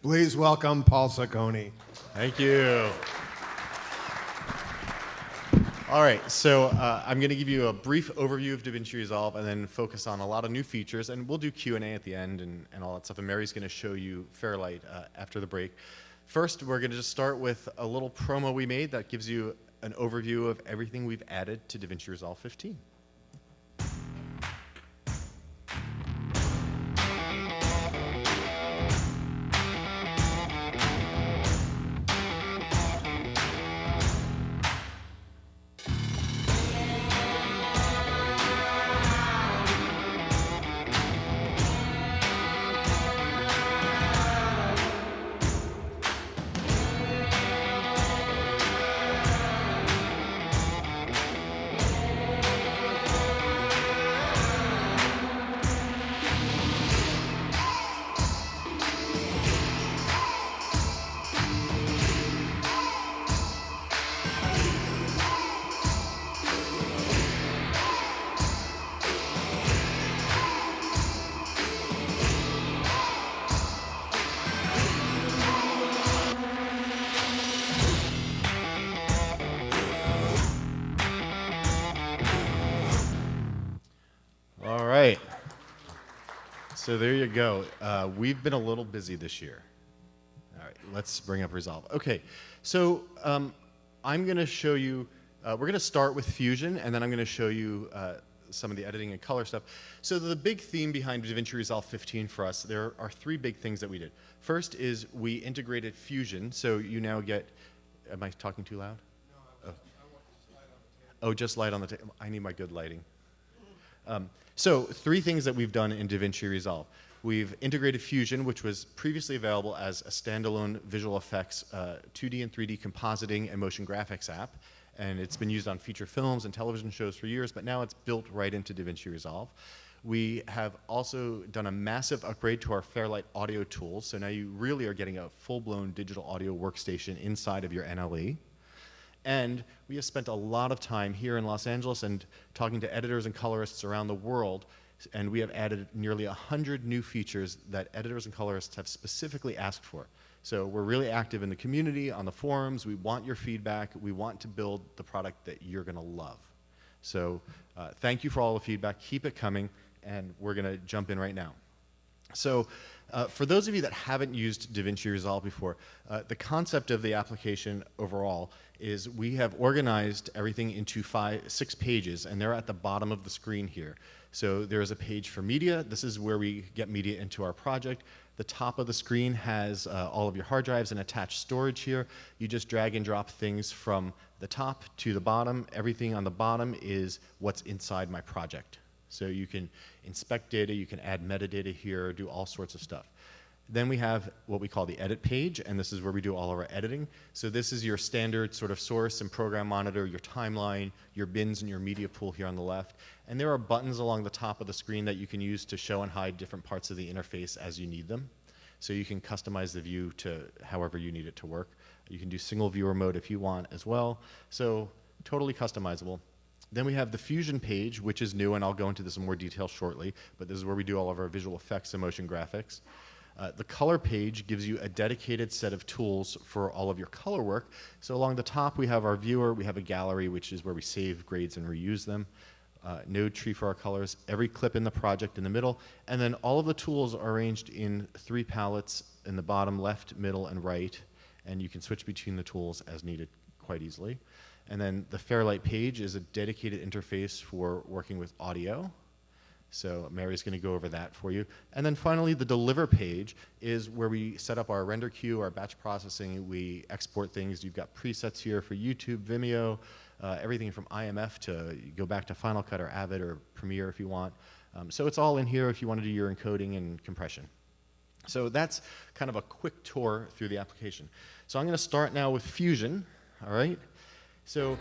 Please welcome Paul Saccone. Thank you. All right, so I'm going to give you a brief overview of DaVinci Resolve and then focus on a lot of new features, and we'll do Q&A at the end and all that stuff, and Mary's going to show you Fairlight after the break. First, we're going to just start with a little promo we made that gives you an overview of everything we've added to DaVinci Resolve 15. So there you go. We've been a little busy this year. All right, let's bring up Resolve. Okay, so I'm going to show you, we're going to start with Fusion, and then I'm going to show you some of the editing and color stuff. So the big theme behind DaVinci Resolve 15 for us, there are three big things that we did. First is we integrated Fusion, so you now get, am I talking too loud? No, I want just light on the table. Oh, just light on the table. I need my good lighting. So three things that we've done in DaVinci Resolve. We've integrated Fusion, which was previously available as a standalone visual effects 2D and 3D compositing and motion graphics app. And it's been used on feature films and television shows for years, but now it's built right into DaVinci Resolve. We have also done a massive upgrade to our Fairlight audio tools. So now you really are getting a full-blown digital audio workstation inside of your NLE. And we have spent a lot of time here in Los Angeles and talking to editors and colorists around the world, and we have added nearly 100 new features that editors and colorists have specifically asked for. So we're really active in the community, on the forums. We want your feedback. We want to build the product that you're going to love. So thank you for all the feedback. Keep it coming, and we're going to jump in right now. So for those of you that haven't used DaVinci Resolve before, the concept of the application overall is we have organized everything into 6 pages, and they're at the bottom of the screen here. So there's a page for media. This is where we get media into our project. The top of the screen has all of your hard drives and attached storage here. You just drag and drop things from the top to the bottom. Everything on the bottom is what's inside my project. So you can inspect data, you can add metadata here, do all sorts of stuff. Then we have what we call the edit page, and this is where we do all of our editing. So this is your standard sort of source and program monitor, your timeline, your bins, and your media pool here on the left. And there are buttons along the top of the screen that you can use to show and hide different parts of the interface as you need them. So you can customize the view to however you need it to work. You can do single viewer mode if you want as well. So totally customizable. Then we have the Fusion page, which is new, and I'll go into this in more detail shortly, but this is where we do all of our visual effects and motion graphics. The color page gives you a dedicated set of tools for all of your color work. So along the top, we have our viewer, we have a gallery, which is where we save grades and reuse them. Node tree for our colors, every clip in the project in the middle, and then all of the tools are arranged in 3 palettes in the bottom left, middle, and right, and you can switch between the tools as needed quite easily. And then the Fairlight page is a dedicated interface for working with audio. So Mary's going to go over that for you. And then finally, the Deliver page is where we set up our render queue, our batch processing. We export things. You've got presets here for YouTube, Vimeo, everything from IMF to go back to Final Cut or Avid or Premiere if you want. So it's all in here if you want to do your encoding and compression. So that's kind of a quick tour through the application. So I'm going to start now with Fusion, all right? So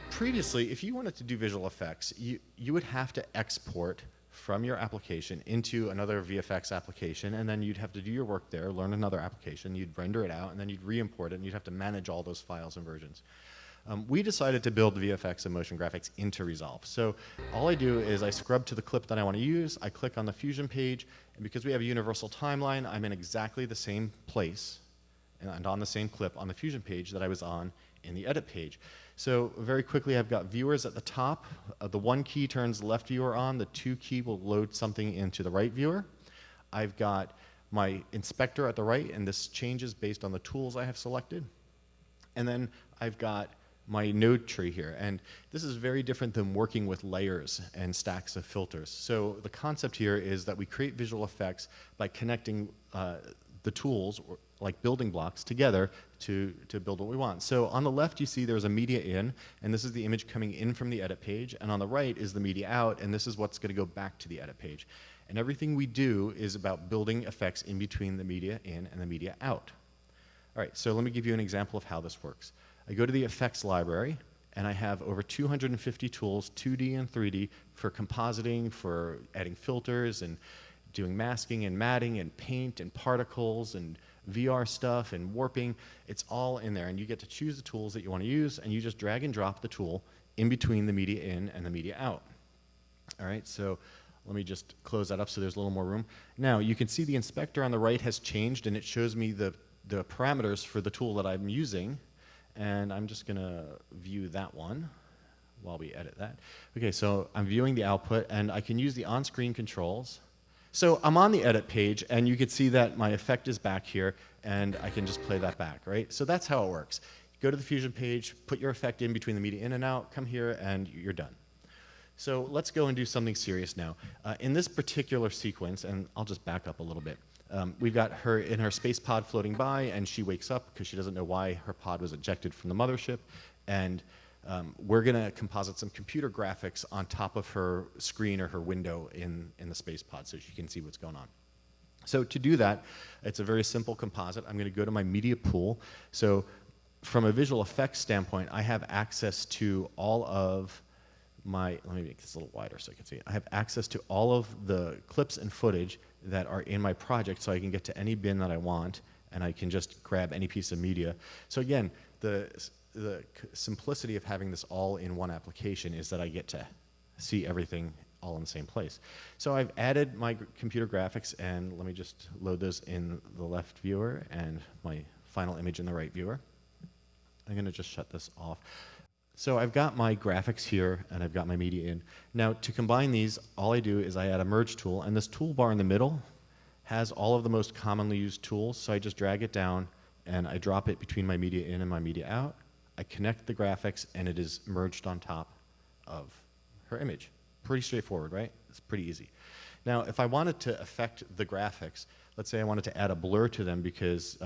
previously, if you wanted to do visual effects, you would have to export from your application into another VFX application, and then you'd have to do your work there, learn another application, you'd render it out, and then you'd re-import it, and you'd have to manage all those files and versions. we decided to build VFX and motion graphics into Resolve. So all I do is I scrub to the clip that I want to use, I click on the Fusion page, and because we have a universal timeline, I'm in exactly the same place and on the same clip on the Fusion page that I was on in the edit page. So very quickly, I've got viewers at the top. The 1 key turns the left viewer on, the 2 key will load something into the right viewer. I've got my inspector at the right, and this changes based on the tools I have selected. And then I've got my node tree here, and this is very different than working with layers and stacks of filters. So the concept here is that we create visual effects by connecting the tools, like building blocks, together to build what we want. So on the left, you see there's a media in, and this is the image coming in from the edit page, and on the right is the media out, and this is what's going to go back to the edit page. And everything we do is about building effects in between the media in and the media out. All right, so let me give you an example of how this works. I go to the effects library, and I have over 250 tools, 2D and 3D, for compositing, for adding filters, and doing masking and matting and paint and particles and VR stuff and warping. It's all in there, and you get to choose the tools that you want to use, and you just drag and drop the tool in between the media in and the media out. All right, so let me just close that up so there's a little more room. Now, you can see the inspector on the right has changed, and it shows me the parameters for the tool that I'm using, and I'm just going to view that one while we edit that. Okay, so I'm viewing the output, and I can use the on-screen controls. So I'm on the edit page, and you can see that my effect is back here, and I can just play that back, right? So that's how it works. Go to the Fusion page, put your effect in between the media in and out, come here, and you're done. So let's go and do something serious now. In this particular sequence, and I'll just back up a little bit, we've got her in her space pod floating by, and she wakes up because she doesn't know why her pod was ejected from the mothership, and we're going to composite some computer graphics on top of her screen or her window in the space pod so she can see what's going on. So to do that, it's a very simple composite. I'm going to go to my media pool. So from a visual effects standpoint, I have access to all of my, let me make this a little wider so I can see it. I have access to all of the clips and footage that are in my project, so I can get to any bin that I want, and I can just grab any piece of media. So again, the simplicity of having this all in one application is that I get to see everything all in the same place. So I've added my computer graphics, and let me just load those in the left viewer and my final image in the right viewer. I'm going to just shut this off. So I've got my graphics here, and I've got my media in. Now, to combine these, all I do is I add a merge tool, and this toolbar in the middle has all of the most commonly used tools, so I just drag it down, and I drop it between my media in and my media out. I connect the graphics, and it is merged on top of her image. Pretty straightforward, right? It's pretty easy. Now, if I wanted to affect the graphics, let's say I wanted to add a blur to them because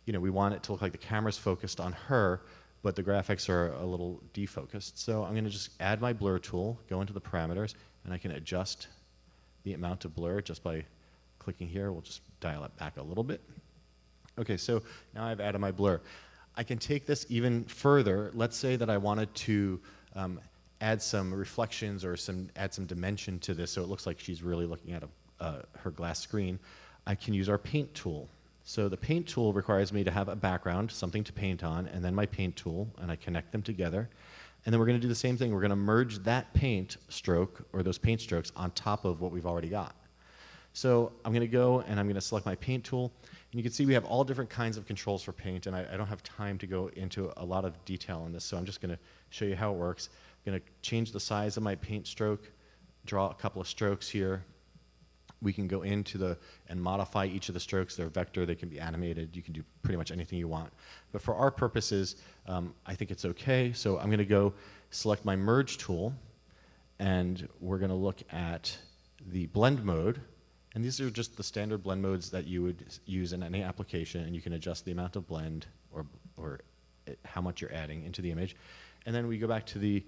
we want it to look like the camera's focused on her, but the graphics are a little defocused. So I'm going to just add my blur tool, go into the parameters, and I can adjust the amount of blur just by clicking here. We'll just dial it back a little bit. Okay, so now I've added my blur. I can take this even further. Let's say that I wanted to add some reflections or add some dimension to this so it looks like she's really looking at her glass screen. I can use our paint tool. So the paint tool requires me to have a background, something to paint on, and then my paint tool, and I connect them together. And then we're going to do the same thing. We're going to merge that paint stroke, or those paint strokes, on top of what we've already got. So I'm going to go, and I'm going to select my paint tool. And you can see we have all different kinds of controls for paint, and I don't have time to go into a lot of detail on this, so I'm just going to show you how it works. I'm going to change the size of my paint stroke, draw a couple of strokes here. We can go into and modify each of the strokes. They're vector, they can be animated. You can do pretty much anything you want. But for our purposes, I think it's okay. So I'm going to go select my merge tool, and we're going to look at the blend mode. And these are just the standard blend modes that you would use in any application, and you can adjust the amount of blend or how much you're adding into the image. And then we go back to the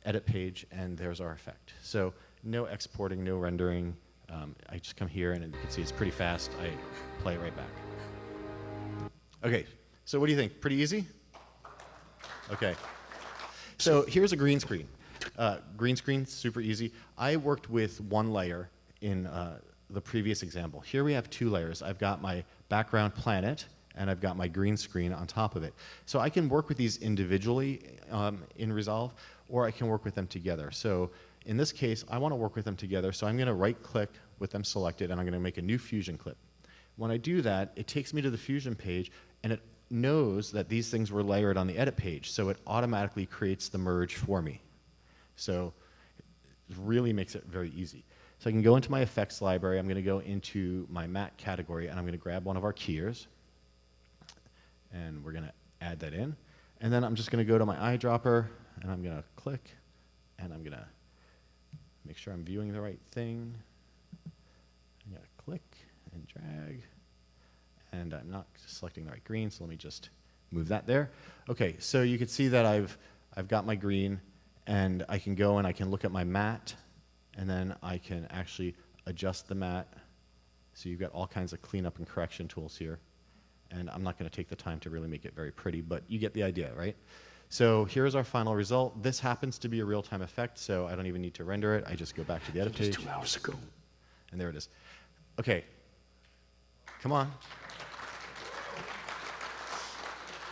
edit page, and there's our effect. So no exporting, no rendering. I just come here, and you can see it's pretty fast. I play it right back. Okay, so what do you think? Pretty easy? Okay. So here's a green screen. Green screen, super easy. I worked with one layer in the previous example. Here we have two layers. I've got my background planet, and I've got my green screen on top of it. So I can work with these individually in Resolve, or I can work with them together. So in this case, I want to work with them together, so I'm going to right-click with them selected, and I'm going to make a new Fusion clip. When I do that, it takes me to the Fusion page, and it knows that these things were layered on the edit page, so it automatically creates the merge for me. So it really makes it very easy. So I can go into my effects library, I'm going to go into my matte category, and I'm going to grab one of our keyers, and we're going to add that in. And then I'm just going to go to my eyedropper, and I'm going to click, and I'm going to make sure I'm viewing the right thing. I'm going to click and drag, and I'm not selecting the right green, so let me just move that there. Okay, so you can see that I've got my green, and I can go and I can look at my matte, and then I can actually adjust the matte. So you've got all kinds of cleanup and correction tools here. And I'm not going to take the time to really make it very pretty, but you get the idea, right? So here's our final result. This happens to be a real-time effect, so I don't even need to render it. I just go back to the edit page. Just 2 hours ago. And there it is. Okay. Come on.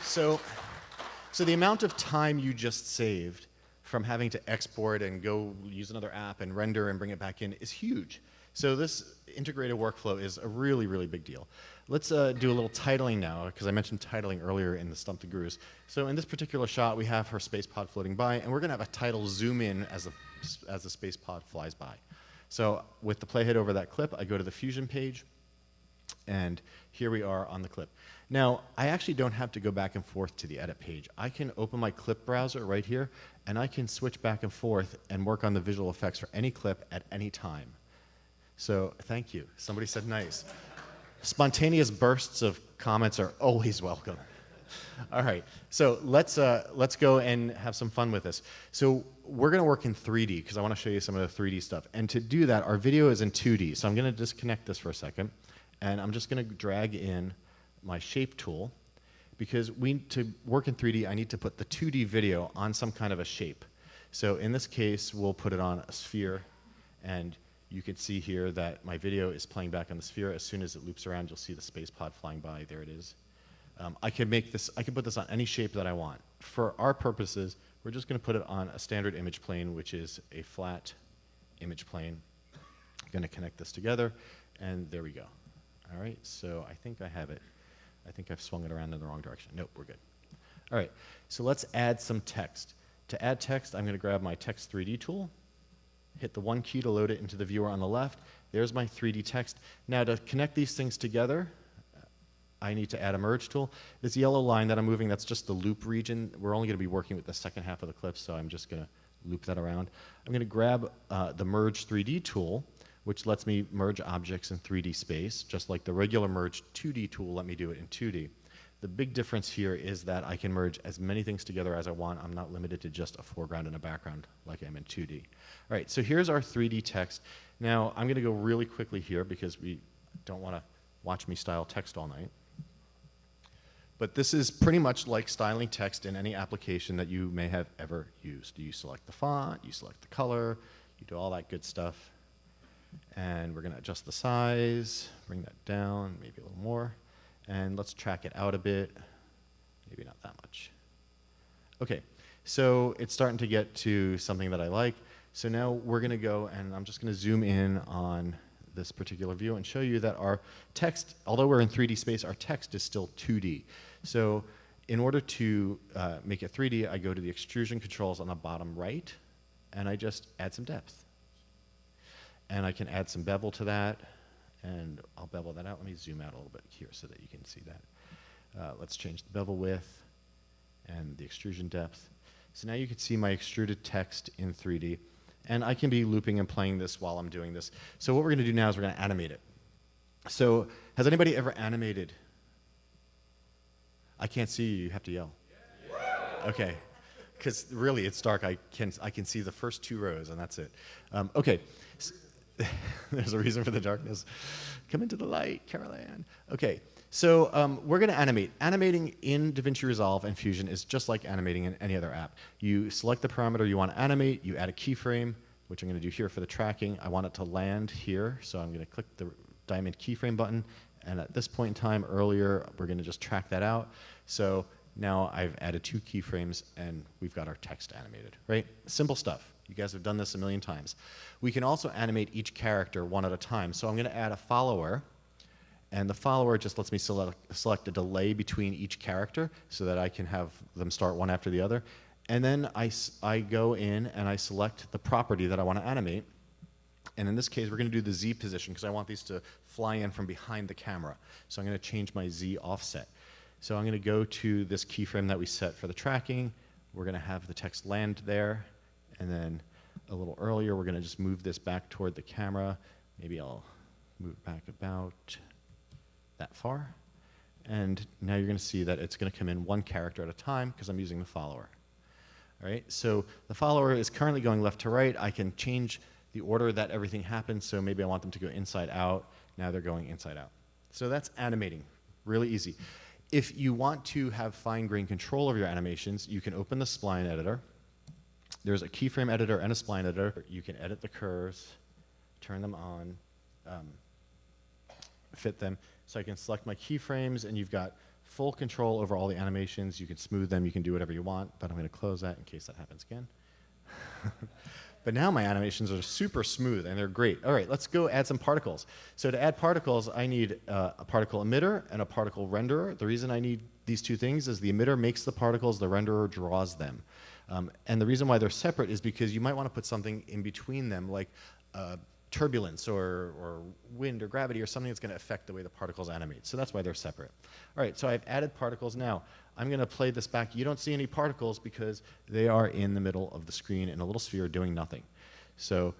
So the amount of time you just saved from having to export and go use another app and render and bring it back in is huge. So this integrated workflow is a really, really big deal. Let's do a little titling now, because I mentioned titling earlier in the Stump the Gurus. So in this particular shot, we have her space pod floating by, and we're going to have a title zoom in as the space pod flies by. So with the playhead over that clip, I go to the Fusion page, and here we are on the clip. Now, I actually don't have to go back and forth to the edit page. I can open my clip browser right here, and I can switch back and forth and work on the visual effects for any clip at any time. So thank you. Somebody said nice. Spontaneous bursts of comments are always welcome. All right, so let's go and have some fun with this. So we're going to work in 3D, because I want to show you some of the 3D stuff. And to do that, our video is in 2D. So I'm going to disconnect this for a second, and I'm just going to drag in my shape tool, because to work in 3D, I need to put the 2D video on some kind of a shape. So in this case, we'll put it on a sphere, and you can see here that my video is playing back on the sphere. As soon as it loops around, you'll see the space pod flying by. There it is. I can put this on any shape that I want. For our purposes, we're just going to put it on a standard image plane, which is a flat image plane. I'm going to connect this together, and there we go. All right, so I think I have it. I think I've swung it around in the wrong direction. Nope, we're good. All right, so let's add some text. To add text, I'm going to grab my Text 3D tool, hit the 1 key to load it into the viewer on the left. There's my 3D text. Now to connect these things together, I need to add a merge tool. This yellow line that I'm moving, that's just the loop region. We're only going to be working with the second half of the clip, so I'm just going to loop that around. I'm going to grab the Merge 3D tool, which lets me merge objects in 3D space, just like the regular Merge 2D tool let me do it in 2D. The big difference here is that I can merge as many things together as I want. I'm not limited to just a foreground and a background like I'm in 2D. All right, so here's our 3D text. Now, I'm going to go really quickly here because we don't want to watch me style text all night. But this is pretty much like styling text in any application that you may have ever used. You select the font, you select the color, you do all that good stuff. And we're going to adjust the size, bring that down, maybe a little more. And let's track it out a bit. Maybe not that much. Okay, so it's starting to get to something that I like. So now we're going to go, and I'm just going to zoom in on this particular view and show you that our text, although we're in 3D space, our text is still 2D. So in order to make it 3D, I go to the extrusion controls on the bottom right, and I just add some depth. And I can add some bevel to that, and I'll bevel that out. Let me zoom out a little bit here so that you can see that. Let's change the bevel width and the extrusion depth. So now you can see my extruded text in 3D, and I can be looping and playing this while I'm doing this. So what we're going to do now is we're going to animate it. So has anybody ever animated? I can't see you. You have to yell. Okay. Because really, it's dark. I can see the first 2 rows, and that's it. Okay. There's a reason for the darkness. Come into the light, Carol Ann. Okay, so we're going to animate. Animating in DaVinci Resolve and Fusion is just like animating in any other app. You select the parameter you want to animate. You add a keyframe, which I'm going to do here for the tracking. I want it to land here, so I'm going to click the diamond keyframe button. And at this point in time, earlier, we're going to just track that out. So now I've added 2 keyframes, and we've got our text animated, right? Simple stuff. You guys have done this a million times. We can also animate each character one at a time. So I'm going to add a follower, and the follower just lets me select a delay between each character so that I can have them start one after the other. And then I go in and I select the property that I want to animate. And in this case, we're going to do the Z position because I want these to fly in from behind the camera. So I'm going to change my Z offset. So I'm going to go to this keyframe that we set for the tracking. We're going to have the text land there. And then a little earlier, we're going to just move this back toward the camera. Maybe I'll move it back about that far. And now you're going to see that it's going to come in one character at a time because I'm using the follower. All right, so the follower is currently going left to right. I can change the order that everything happens, so maybe I want them to go inside out. Now they're going inside out. So that's animating, really easy. If you want to have fine-grained control over your animations, you can open the Spline Editor. There's a keyframe editor and a spline editor. You can edit the curves, turn them on, fit them. So I can select my keyframes, and you've got full control over all the animations. You can smooth them. You can do whatever you want, but I'm going to close that in case that happens again. But now my animations are super smooth, and they're great. All right, let's go add some particles. So to add particles, I need a particle emitter and a particle renderer. The reason I need these 2 things is the emitter makes the particles, the renderer draws them. And the reason why they're separate is because you might want to put something in between them, like turbulence or wind or gravity or something that's going to affect the way the particles animate. So that's why they're separate. All right, so I've added particles now. I'm going to play this back. You don't see any particles because they are in the middle of the screen in a little sphere doing nothing. So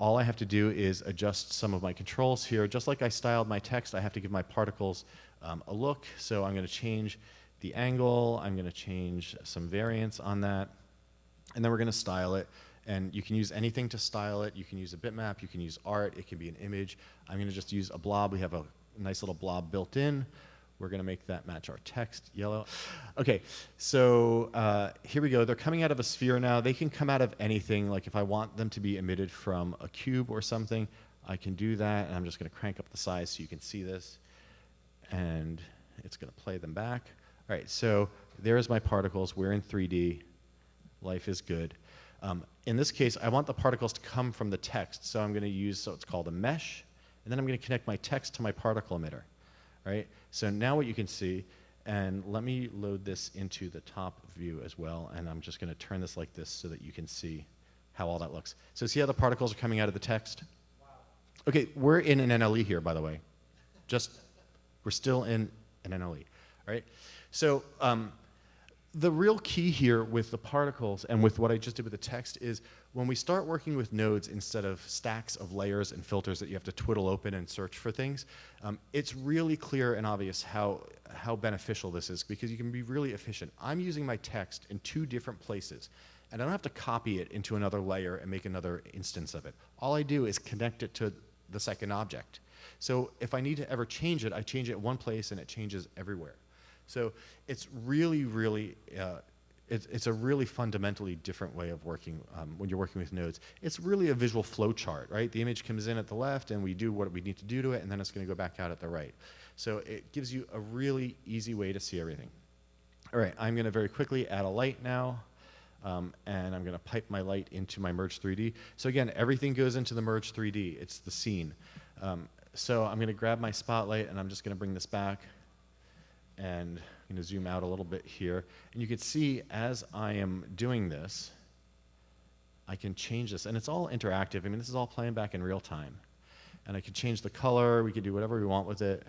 all I have to do is adjust some of my controls here. Just like I styled my text, I have to give my particles a look. So I'm going to change the angle. I'm going to change some variance on that. And then we're going to style it. And you can use anything to style it. You can use a bitmap. You can use art. It can be an image. I'm going to just use a blob. We have a nice little blob built in. We're going to make that match our text, yellow. OK, so here we go. They're coming out of a sphere now. They can come out of anything. Like if I want them to be emitted from a cube or something, I can do that. And I'm just going to crank up the size so you can see this. And it's going to play them back. All right, so there's my particles. We're in 3D. Life is good. In this case, I want the particles to come from the text. So I'm going to use, so it's called a mesh. And then I'm going to connect my text to my particle emitter. Right? So now what you can see, and let me load this into the top view as well. And I'm just going to turn this like this so that you can see how all that looks. So see how the particles are coming out of the text? Wow. OK, we're in an NLE here, by the way. We're still in an NLE. All right? So the real key here with the particles and with what I just did with the text is when we start working with nodes instead of stacks of layers and filters that you have to twiddle open and search for things, it's really clear and obvious how beneficial this is because you can be really efficient. I'm using my text in 2 different places, and I don't have to copy it into another layer and make another instance of it. All I do is connect it to the second object. So if I need to ever change it, I change it one place and it changes everywhere. So it's really, really, it's a really fundamentally different way of working when you're working with nodes. It's really a visual flow chart, right? The image comes in at the left and we do what we need to do to it, and then it's going to go back out at the right. So it gives you a really easy way to see everything. All right, I'm going to very quickly add a light now, and I'm going to pipe my light into my Merge 3D. So again, everything goes into the Merge 3D. It's the scene. So I'm going to grab my spotlight, and I'm just going to bring this back. And I'm going to zoom out a little bit here. And you can see as I am doing this, I can change this. And it's all interactive. I mean, this is all playing back in real time. And I can change the color. We can do whatever we want with it.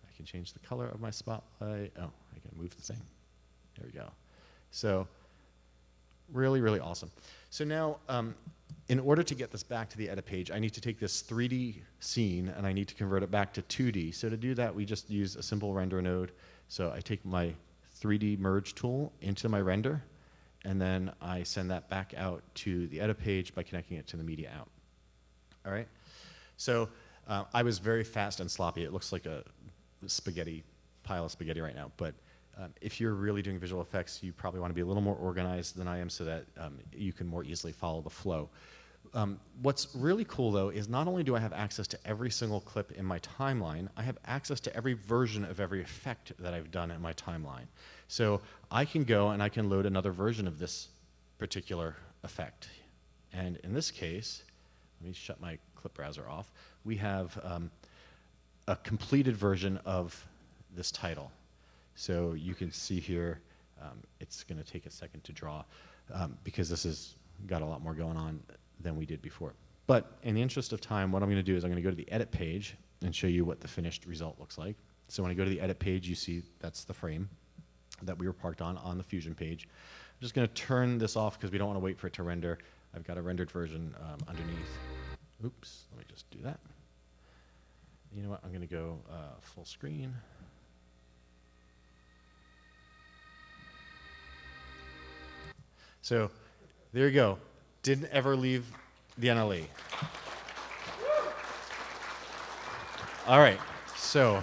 I can change the color of my spotlight. Oh, I can move the thing. There we go. So really, really awesome. So now, in order to get this back to the edit page, I need to take this 3D scene and I need to convert it back to 2D. So to do that, we just use a simple render node. So I take my 3D merge tool into my render, and then I send that back out to the edit page by connecting it to the media out. All right? So I was very fast and sloppy. It looks like a pile of spaghetti right now. But if you're really doing visual effects, you probably want to be a little more organized than I am so that you can more easily follow the flow. What's really cool, though, is not only do I have access to every single clip in my timeline, I have access to every version of every effect that I've done in my timeline. So I can go and I can load another version of this particular effect. And in this case, let me shut my clip browser off. We have a completed version of this title. So you can see here, it's going to take a second to draw because this has got a lot more going on than we did before. But in the interest of time, what I'm going to do is I'm going to go to the edit page and show you what the finished result looks like. So when I go to the edit page, you see that's the frame that we were parked on the Fusion page. I'm just going to turn this off because we don't want to wait for it to render. I've got a rendered version underneath. Oops, let me just do that. You know what, I'm going to go full screen. So there you go. Didn't ever leave the NLE. All right, so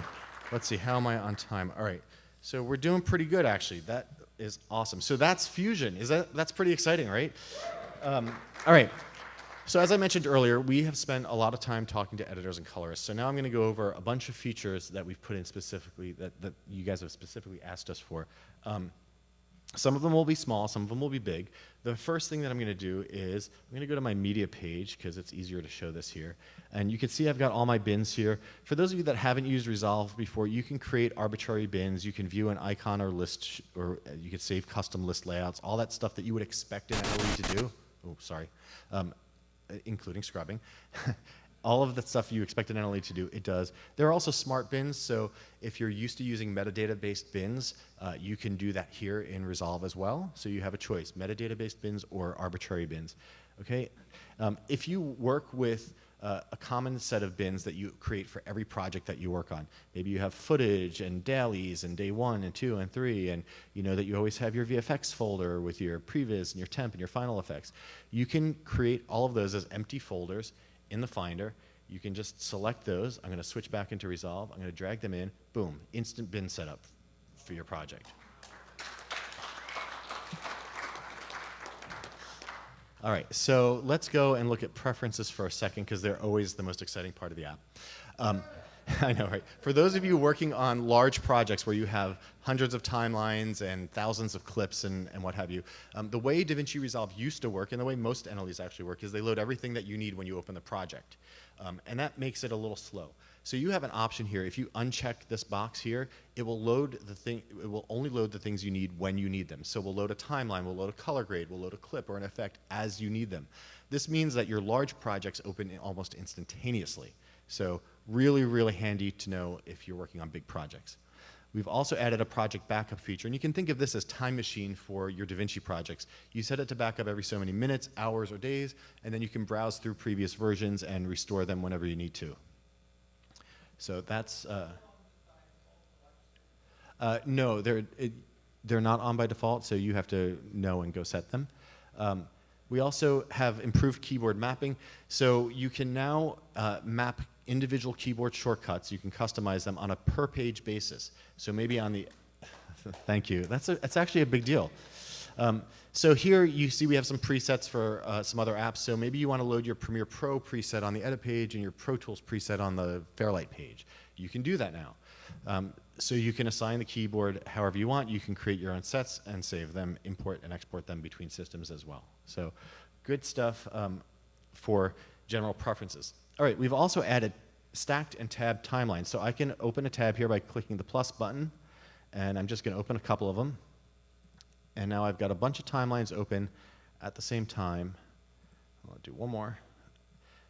let's see, how am I on time? All right, so we're doing pretty good, actually. That is awesome. So that's Fusion. That's pretty exciting, right? All right, so as I mentioned earlier, we have spent a lot of time talking to editors and colorists. So now I'm going to go over a bunch of features that we've put in specifically, that you guys have specifically asked us for. Some of them will be small, some of them will be big. The first thing that I'm going to do is I'm going to go to my media page because it's easier to show this here. And you can see I've got all my bins here. For those of you that haven't used Resolve before, you can create arbitrary bins. You can view an icon or list, or you can save custom list layouts, all that stuff that you would expect an LE to do. Oh, sorry. Including scrubbing. All of the stuff you expect an NLE to do, it does. There are also smart bins, so if you're used to using metadata-based bins, you can do that here in Resolve as well. So you have a choice, metadata-based bins or arbitrary bins. Okay? If you work with a common set of bins that you create for every project that you work on, maybe you have footage and dailies and day 1 and 2 and 3, and you know that you always have your VFX folder with your previs and your temp and your final effects. You can create all of those as empty folders in the Finder. You can just select those. I'm going to switch back into Resolve. I'm going to drag them in. Boom, instant bin setup for your project. All right, so let's go and look at preferences for a second because they're always the most exciting part of the app. I know, right? For those of you working on large projects where you have hundreds of timelines and thousands of clips and what have you, the way DaVinci Resolve used to work, and the way most NLEs actually work, is they load everything that you need when you open the project. And that makes it a little slow. So you have an option here. If you uncheck this box here, it will load the thing. It will only load the things you need when you need them. So we'll load a timeline, we'll load a color grade, we'll load a clip or an effect as you need them. This means that your large projects open almost instantaneously. So really, really handy to know if you're working on big projects. We've also added a project backup feature, and you can think of this as Time Machine for your DaVinci projects. You set it to backup every so many minutes, hours, or days, and then you can browse through previous versions and restore them whenever you need to. So that's no, they're not on by default, so you have to know and go set them. We also have improved keyboard mapping, so you can now map individual keyboard shortcuts. You can customize them on a per-page basis. So maybe on the, thank you. That's actually a big deal. So here you see we have some presets for some other apps. So maybe you want to load your Premiere Pro preset on the Edit page and your Pro Tools preset on the Fairlight page. You can do that now. So you can assign the keyboard however you want. You can create your own sets and save them, import and export them between systems as well. So good stuff for general preferences. All right, we've also added stacked and tabbed timelines. So I can open a tab here by clicking the plus button, and I'm just going to open a couple of them. And now I've got a bunch of timelines open at the same time. I'll do one more.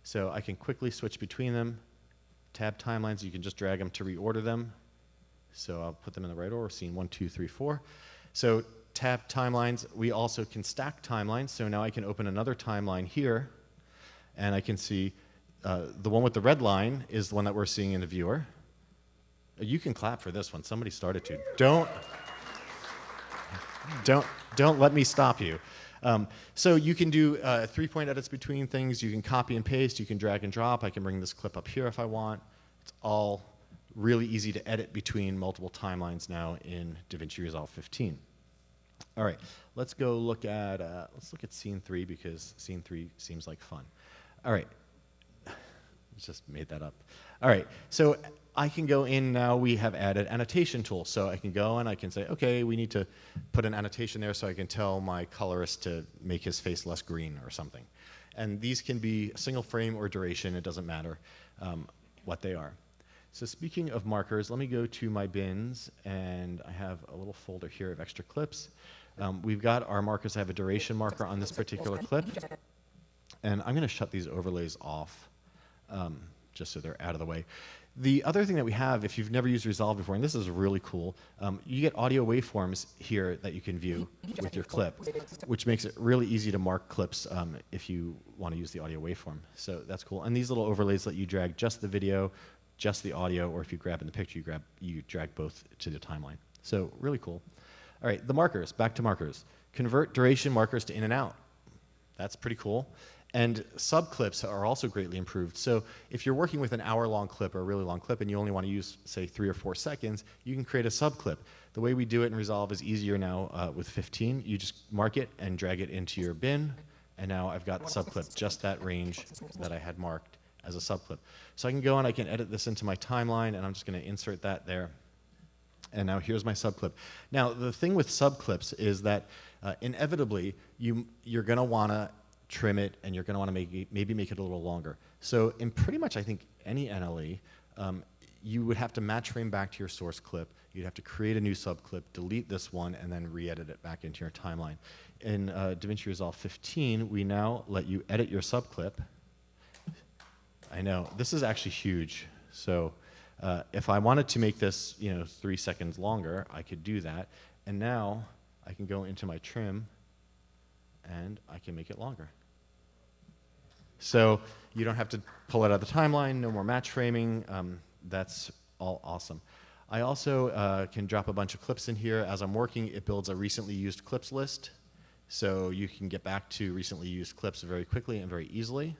So I can quickly switch between them. Tab timelines, you can just drag them to reorder them. So I'll put them in the right order, scene 1, 2, 3, 4. So tab timelines, we also can stack timelines. So now I can open another timeline here, and I can see the one with the red line is the one that we're seeing in the viewer. You can clap for this one. Somebody started to. Don't let me stop you. So you can do 3-point edits between things. You can copy and paste. You can drag and drop. I can bring this clip up here if I want. It's all really easy to edit between multiple timelines now in DaVinci Resolve 15. All right, let's go look at scene 3 because scene 3 seems like fun. All right. Just made that up. All right. So I can go in now. We have added annotation tools. So I can go and I can say, OK, we need to put an annotation there so I can tell my colorist to make his face less green or something. And these can be single frame or duration. It doesn't matter what they are. So speaking of markers, let me go to my bins. And I have a little folder here of extra clips. We've got our markers. I have a duration marker on this particular clip. And I'm going to shut these overlays off just so they're out of the way. The other thing that we have, if you've never used Resolve before, and this is really cool, you get audio waveforms here that you can view with your clip, which makes it really easy to mark clips if you want to use the audio waveform. So that's cool. And these little overlays let you drag just the video, just the audio, or if you grab in the picture, you drag both to the timeline. So really cool. All right, the markers, back to markers. Convert duration markers to in and out. That's pretty cool. And subclips are also greatly improved. So if you're working with an hour-long clip or a really long clip and you only want to use, say, 3 or 4 seconds, you can create a subclip. The way we do it in Resolve is easier now with 15. You just mark it and drag it into your bin. And now I've got subclip, just that range that I had marked as a subclip. So I can go and I can edit this into my timeline, and I'm just going to insert that there. And now here's my subclip. Now, the thing with subclips is that inevitably you're going to want to trim it, and you're going to want to maybe make it a little longer. So in pretty much, I think, any NLE, you would have to match frame back to your source clip. You'd have to create a new subclip, delete this one, and then re-edit it back into your timeline. In DaVinci Resolve 15, we now let you edit your subclip. I know, this is actually huge. So if I wanted to make this 3 seconds longer, I could do that. And now I can go into my trim, and I can make it longer. So you don't have to pull it out of the timeline, no more match framing. That's all awesome. I also can drop a bunch of clips in here. As I'm working, it builds a recently used clips list. So you can get back to recently used clips very quickly and very easily.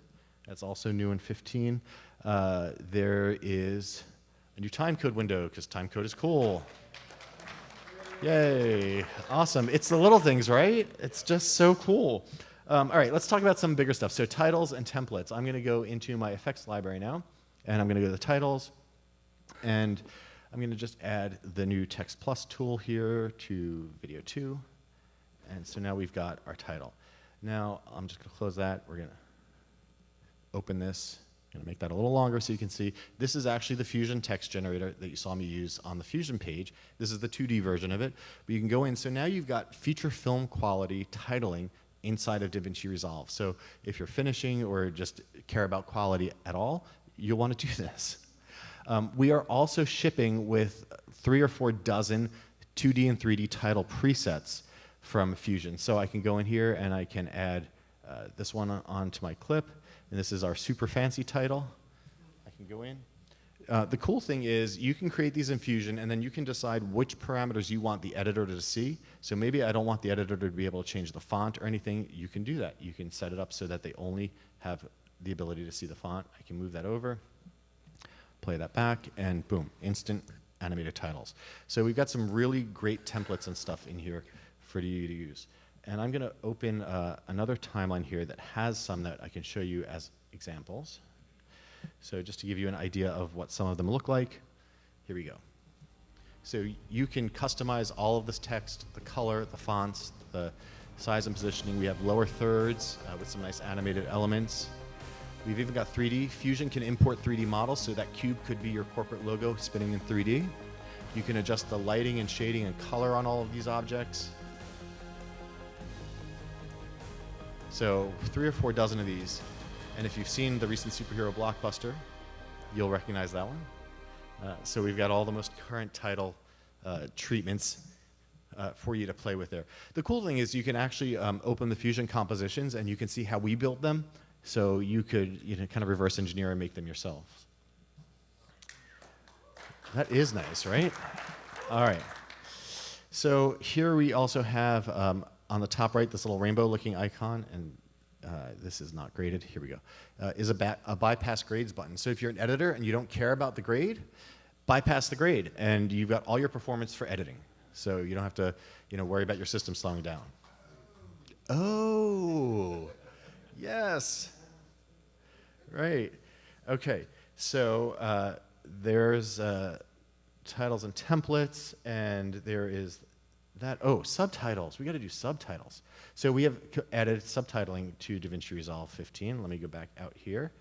That's also new in 15. There is a new timecode window, because timecode is cool. Yay, awesome. It's the little things, right? It's just so cool. All right, let's talk about some bigger stuff. So titles and templates. I'm going to go into my effects library now, and I'm going to go to the titles, and I'm going to just add the new Text Plus tool here to Video 2. And so now we've got our title. Now I'm just going to close that. We're going to open this. I'm going to make that a little longer so you can see. This is actually the Fusion text generator that you saw me use on the Fusion page. This is the 2D version of it. But you can go in. So now you've got feature film quality titling inside of DaVinci Resolve. So if you're finishing or just care about quality at all, you'll want to do this. We are also shipping with 3 or 4 dozen 2D and 3D title presets from Fusion. So I can go in here and I can add this one onto my clip. And this is our super fancy title. I can go in. The cool thing is you can create these in Fusion, and then you can decide which parameters you want the editor to see. So maybe I don't want the editor to be able to change the font or anything. You can do that. You can set it up so that they only have the ability to see the font. I can move that over, play that back, and boom, instant animated titles. So we've got some really great templates and stuff in here for you to use. And I'm going to open another timeline here that has some that I can show you as examples. So just to give you an idea of what some of them look like, here we go. So you can customize all of this text, the color, the fonts, the size and positioning. We have lower thirds with some nice animated elements. We've even got 3D. Fusion can import 3D models, so that cube could be your corporate logo spinning in 3D. You can adjust the lighting and shading and color on all of these objects. So 3 or 4 dozen of these. And if you've seen the recent superhero blockbuster, you'll recognize that one. So we've got all the most current title treatments for you to play with there. The cool thing is you can actually open the Fusion compositions and you can see how we built them. So you could kind of reverse engineer and make them yourself. That is nice, right? All right. So here we also have on the top right this little rainbow looking icon, and this is not graded, here we go, is a bypass grades button. So if you're an editor and you don't care about the grade, bypass the grade, and you've got all your performance for editing. So you don't have to worry about your system slowing down. Oh, yes. Right. Okay. So there's titles and templates, and there is that. Oh, subtitles. We got to do subtitles. So we have added subtitling to DaVinci Resolve 15. Let me go back out here.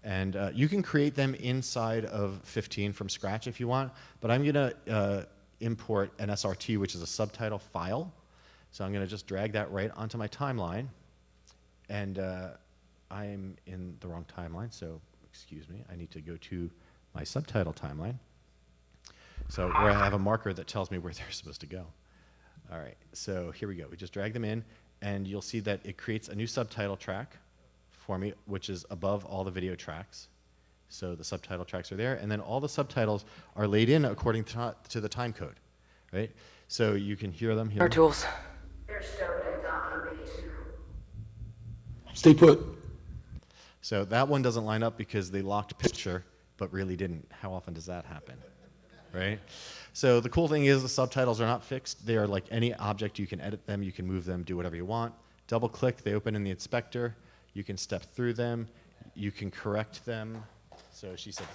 And you can create them inside of 15 from scratch if you want, but I'm going to import an SRT, which is a subtitle file. So I'm going to just drag that right onto my timeline. And I'm in the wrong timeline, so excuse me. I need to go to my subtitle timeline. So where I have a marker that tells me where they're supposed to go. All right, so here we go. We just drag them in, and you'll see that it creates a new subtitle track for me, which is above all the video tracks. So the subtitle tracks are there, and then all the subtitles are laid in according to the time code, right? So you can hear them here. Our tools. They're stowed in document B2. Stay put. So that one doesn't line up because they locked picture, but really didn't. How often does that happen, right? So the cool thing is the subtitles are not fixed. They are like any object. You can edit them, you can move them, do whatever you want. Double click, they open in the inspector. You can step through them. You can correct them. So she said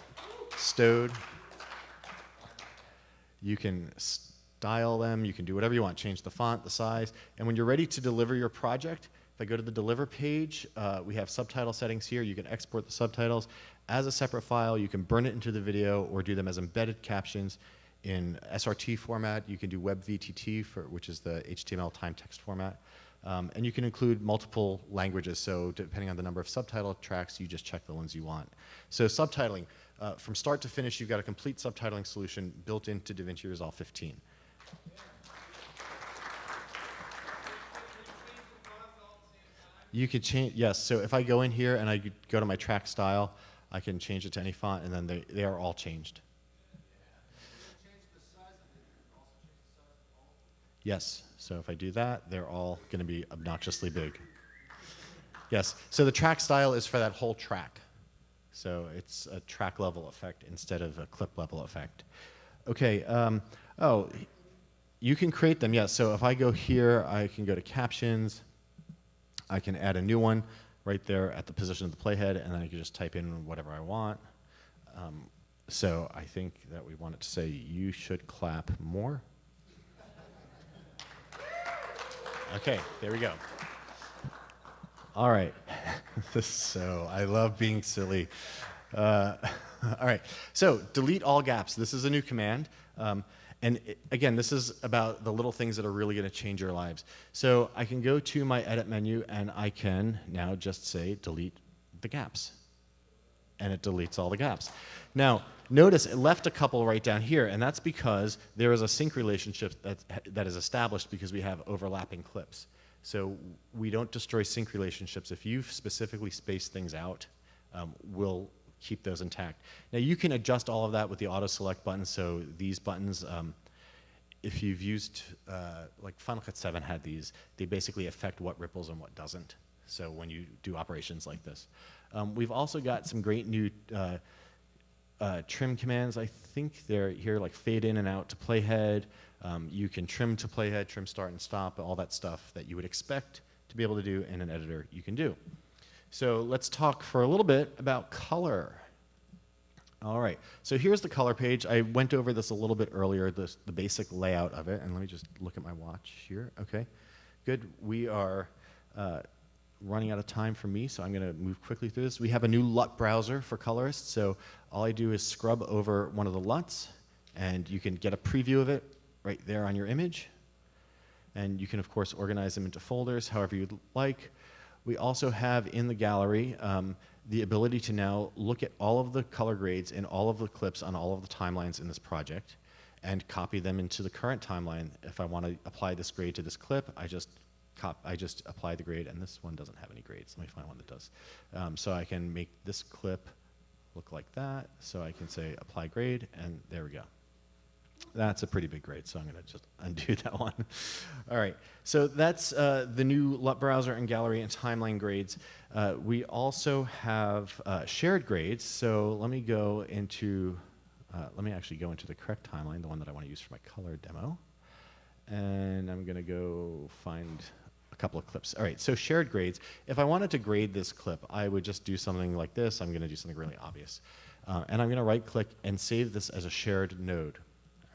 stowed. You can style them. You can do whatever you want. Change the font, the size. And when you're ready to deliver your project, if I go to the deliver page, we have subtitle settings here. You can export the subtitles as a separate file. You can burn it into the video or do them as embedded captions in SRT format. You can do WebVTT, which is the HTML time text format. And you can include multiple languages, so depending on the number of subtitle tracks, you just check the ones you want. So subtitling, from start to finish, you've got a complete subtitling solution built into DaVinci Resolve 15. You could change, yes, so if I go in here and I go to my track style, I can change it to any font, and then they are all changed. Yes, so if I do that, they're all going to be obnoxiously big. Yes, so the track style is for that whole track. So it's a track level effect instead of a clip level effect. Okay, oh, you can create them, yes. So if I go here, I can go to captions. I can add a new one right there at the position of the playhead, and then I can just type in whatever I want. So I think that we want it to say, you should clap more. Okay, there we go. All right. So I love being silly. All right. So delete all gaps. This is a new command. Again, this is about the little things that are really going to change your lives. So I can go to my edit menu, and I can now just say delete the gaps. And it deletes all the gaps. Now, notice it left a couple right down here, and that's because there is a sync relationship that is established because we have overlapping clips. So we don't destroy sync relationships. If you've specifically spaced things out, we'll keep those intact. Now, you can adjust all of that with the auto select button. So these buttons, if you've used, like Final Cut 7 had these, they basically affect what ripples and what doesn't. So when you do operations like this. We've also got some great new trim commands. I think they're here, like fade in and out to playhead. You can trim to playhead, trim start and stop, all that stuff that you would expect to be able to do in an editor, you can do. So let's talk for a little bit about color. All right, so here's the color page. I went over this a little bit earlier, the basic layout of it, and let me just look at my watch here. Okay, good. We are running out of time for me, so I'm going to move quickly through this. We have a new LUT browser for colorists, so all I do is scrub over one of the LUTs, and you can get a preview of it right there on your image. And you can, of course, organize them into folders however you'd like. We also have in the gallery the ability to now look at all of the color grades in all of the clips on all of the timelines in this project and copy them into the current timeline. If I want to apply this grade to this clip, I just apply the grade, and this one doesn't have any grades. Let me find one that does. So I can make this clip look like that. So I can say apply grade, and there we go. That's a pretty big grade, so I'm going to just undo that one. All right, so that's the new LUT browser and gallery and timeline grades. We also have shared grades. So let me go into, let me actually go into the correct timeline, the one that I want to use for my color demo. And I'm going to go find a couple of clips. All right, so shared grades. If I wanted to grade this clip, I would just do something like this. I'm going to do something really obvious. And I'm going to right-click and save this as a shared node.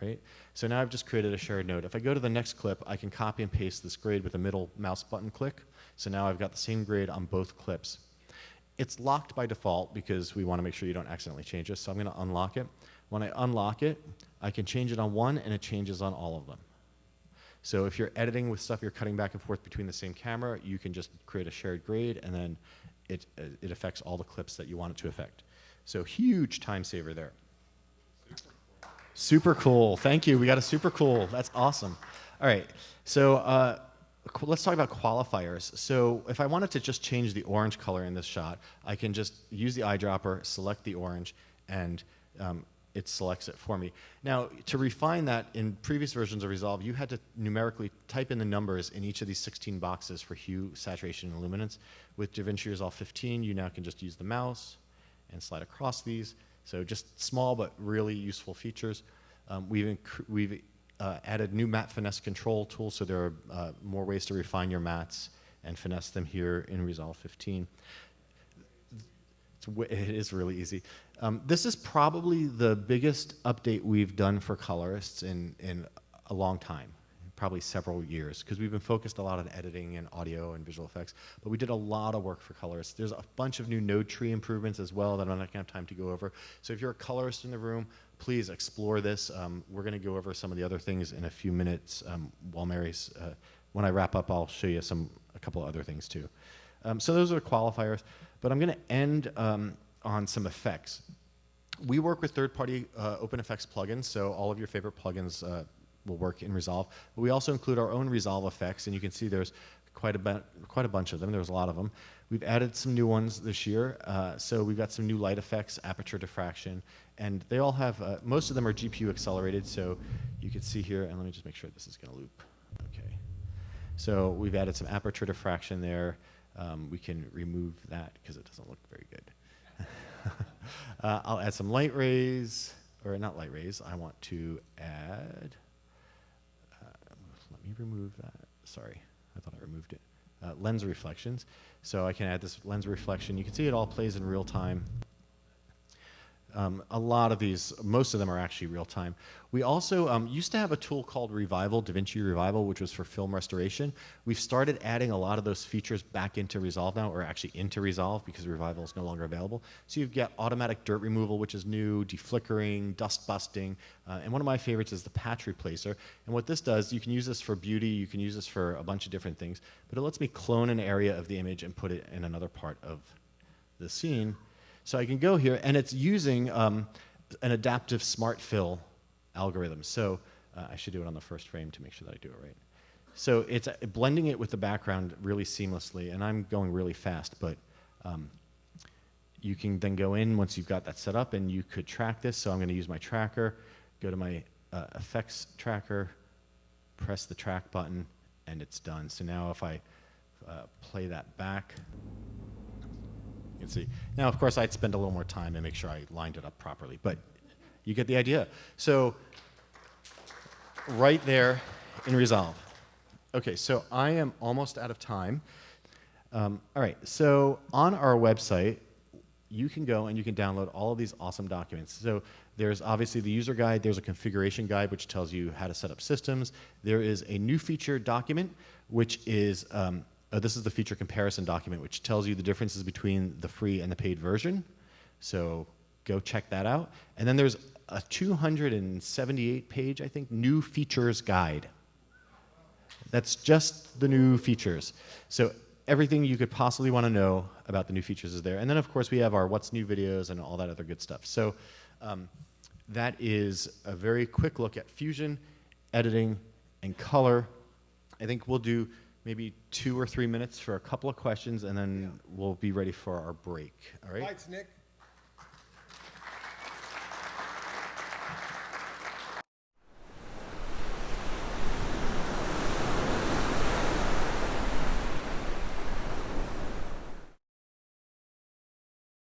Right? So now I've just created a shared node. If I go to the next clip, I can copy and paste this grade with a middle mouse button click. So now I've got the same grade on both clips. It's locked by default because we want to make sure you don't accidentally change this. So I'm going to unlock it. When I unlock it, I can change it on one, and it changes on all of them. So if you're editing with stuff you're cutting back and forth between the same camera, you can just create a shared grade, and then it affects all the clips that you want it to affect. So huge time saver there. Super cool. Thank you. We got a super cool. That's awesome. All right. So let's talk about qualifiers. So if I wanted to just change the orange color in this shot, I can just use the eyedropper, select the orange, and it selects it for me. Now, to refine that, in previous versions of Resolve, you had to numerically type in the numbers in each of these 16 boxes for hue, saturation, and luminance. With DaVinci Resolve 15, you now can just use the mouse and slide across these. So just small but really useful features. We've added new matte finesse control tools, so there are more ways to refine your mattes and finesse them here in Resolve 15. It is really easy. This is probably the biggest update we've done for colorists in a long time, probably several years, because we've been focused a lot on editing and audio and visual effects, but we did a lot of work for colorists. There's a bunch of new node tree improvements as well that I'm not going to have time to go over. So if you're a colorist in the room, please explore this. We're going to go over some of the other things in a few minutes while Mary's, when I wrap up, I'll show you a couple of other things too. So those are the qualifiers, but I'm going to end on some effects. We work with third-party OpenFX plugins, so all of your favorite plugins will work in Resolve. But we also include our own Resolve effects, and you can see there's quite a bunch of them. There's a lot of them. We've added some new ones this year. So we've got some new light effects, Aperture, Diffraction, and they all have, most of them are GPU accelerated, so you can see here, and let me just make sure this is going to loop. Okay. So we've added some Aperture Diffraction there. We can remove that because it doesn't look very good. I'll add some light rays, or not light rays. I want to add, let me remove that. Sorry, I thought I removed it. Lens reflections. So I can add this lens reflection. You can see it all plays in real time. A lot of these, most of them are actually real time. We also used to have a tool called Revival, DaVinci Revival, which was for film restoration. We've started adding a lot of those features back into Resolve now, or actually into Resolve, because Revival is no longer available. So you've got automatic dirt removal, which is new, deflickering, dust busting, and one of my favorites is the patch replacer. And what this does, you can use this for beauty, you can use this for a bunch of different things, but it lets me clone an area of the image and put it in another part of the scene. So I can go here, and it's using an adaptive smart fill algorithm. So I should do it on the first frame to make sure that I do it right. So it's blending it with the background really seamlessly, and I'm going really fast, but you can then go in once you've got that set up, and you could track this. So I'm going to use my tracker, go to my effects tracker, press the track button, and it's done. So now if I play that back, you can see. Now, of course, I'd spend a little more time and make sure I lined it up properly, but you get the idea. So right there in Resolve. Okay, so I am almost out of time. All right, so on our website, you can go and you can download all of these awesome documents. So there's obviously the user guide. There's a configuration guide, which tells you how to set up systems. There is a new feature document, which is this is the feature comparison document, which tells you the differences between the free and the paid version. So go check that out. And then there's a 278-page, I think, new features guide. That's just the new features. So everything you could possibly want to know about the new features is there. And then, of course, we have our What's New videos and all that other good stuff. So that is a very quick look at Fusion, editing, and color. I think we'll do maybe 2 or 3 minutes for a couple of questions, and then we'll be ready for our break. All right? Lights, Nick.